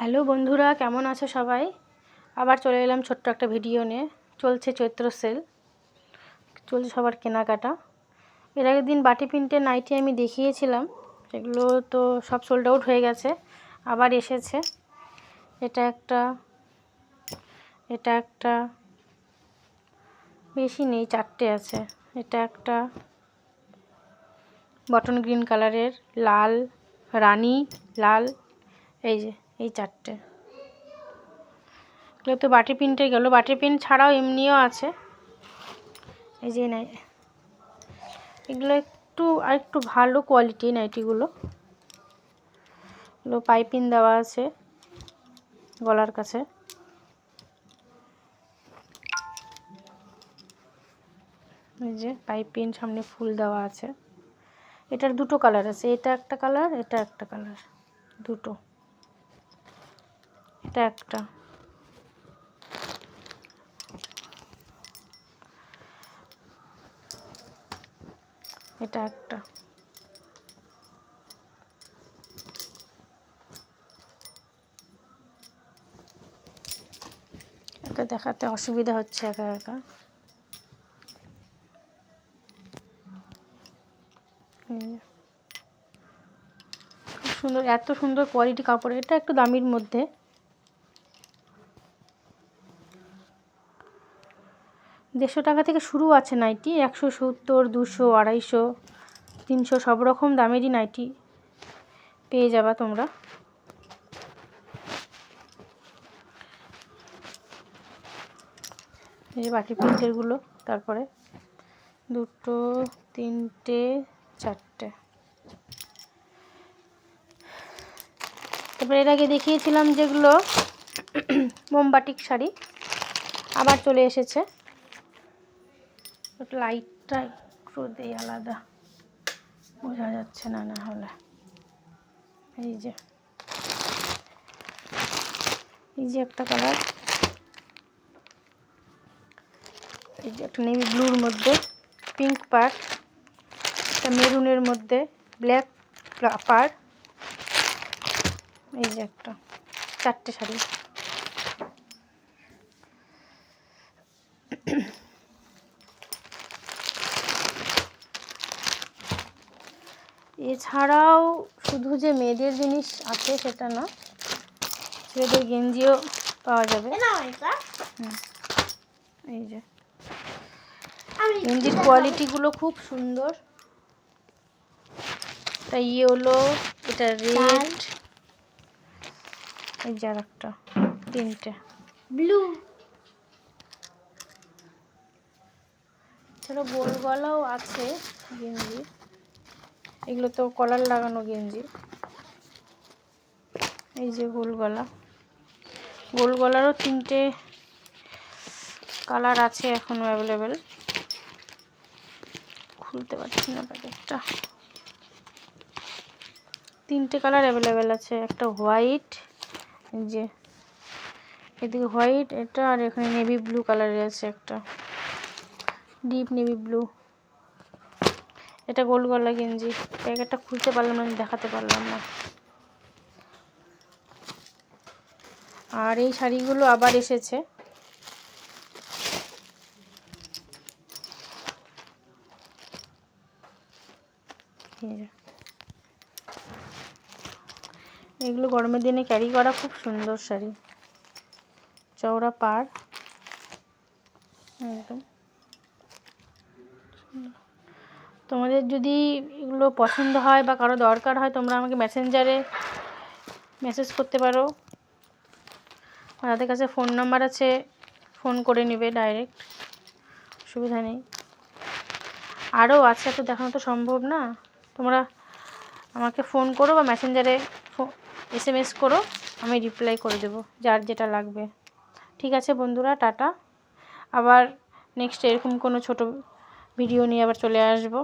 Hello বন্ধুরা, কেমন আছো সবাই? আবার চলে এলাম ছোট্ট একটা ভিডিও নিয়ে। চলছে চৈত্র সেল, চলছে সবার কেনাকাটা। এর আগের দিন বাটি প্রিন্টে নাইটি আমি দেখিয়েছিলাম, সেগুলো তো সব সোল্ড আউট হয়ে গেছে। আবার এসেছে এটা একটা বেশি নেই, 4টে আছে। এটা একটা বটন গ্রিন কালারের, লাল, রানী লাল, এই 4টে। এগুলো তো বাটি প্রিন্টে গেল। বাটি প্রিন্ট ছাড়াও এমনিও আছে, এই যে নাই। এগুলো একটু ভালো কোয়ালিটি নাইটিগুলো। এগুলো পাইপিং দেওয়া আছে গলার কাছে। এই যে পাইপিং, সামনে ফুল দেওয়া আছে। এটার দুটো কালার আছে, এটা একটা কালার, এটা একটা কালার, দুটো। এটা একটা, এটা একটা। এটা দেখাতে অসুবিধা হচ্ছে একা একা। খুব সুন্দর, এত সুন্দর কোয়ালিটি কাপড়। এটা একটু দামির মধ্যে। টাকা থেকে শুরু আছে নাইটি। 170, 200, 250, 300 সব রকম দামেরই নাইটি পেয়ে যাবা তোমরা। এই যে বাটি প্রিন্টেরগুলো, তারপরে 2, 3, 4টে। তারপরে এর আগে দেখিয়েছিলাম যেগুলো মোমবাটিক শাড়ি, আবার চলে এসেছে। লাইটটা একটু দেই আলাদা, বোঝা যাচ্ছে না না হলে। এই যে একটা কালার, এই যে একটা নেভি ব্লুর মধ্যে পিঙ্ক পার, একটা মেরুনের মধ্যে ব্ল্যাক পার। এই যে একটা, 4টে শাড়ি। এছাড়াও শুধু যে মেয়েদের জিনিস আছে সেটা না, ছেলেদের গেঞ্জিও পাওয়া যাবে। এই যে গেঞ্জির কোয়ালিটিগুলো খুব সুন্দর। এটা ইয়েলো, এটা রেড, এই যে একটা, 3টে ব্লু। এছাড়া গোল গলাও আছে গেঞ্জি। এগুলো তো কলার লাগানো গেঞ্জি। এই যে গোল গলারও 3টে কালার আছে এখনো অ্যাভেলেবেল। খুলতে পারছি না প্যাকেটটা। 3টে কালার অ্যাভেলেবেল আছে। একটা হোয়াইট, এই যে এদিকে হোয়াইট, এটা, আর এখানে নেভি ব্লু কালারের আছে একটা, ডিপ নেভি ব্লু। এটা গোল গলা গেঞ্জি। প্যাকেটটা খুলতে পারলাম না, দেখাতে পারলাম না। আর এই শাড়িগুলো আবার এসেছে। এগুলো গরমের দিনে ক্যারি করা খুব সুন্দর শাড়ি, চওড়া পাড় একদম। তোমাদের যদি এগুলো পছন্দ হয় বা কারো দরকার হয়, তোমরা আমাকে মেসেঞ্জারে মেসেজ করতে পারো। তাদের কাছে ফোন নাম্বার আছে, ফোন করে নেবে ডাইরেক্ট, অসুবিধা নেই। আরও আছে, তো দেখানো তো সম্ভব না। তোমরা আমাকে ফোন করো বা মেসেঞ্জারে SMS করো, আমি রিপ্লাই করে দেবো যার যেটা লাগবে। ঠিক আছে বন্ধুরা, টাটা। আবার নেক্সট এরকম কোনো ছোট ভিডিও নিয়ে আবার চলে আসবো।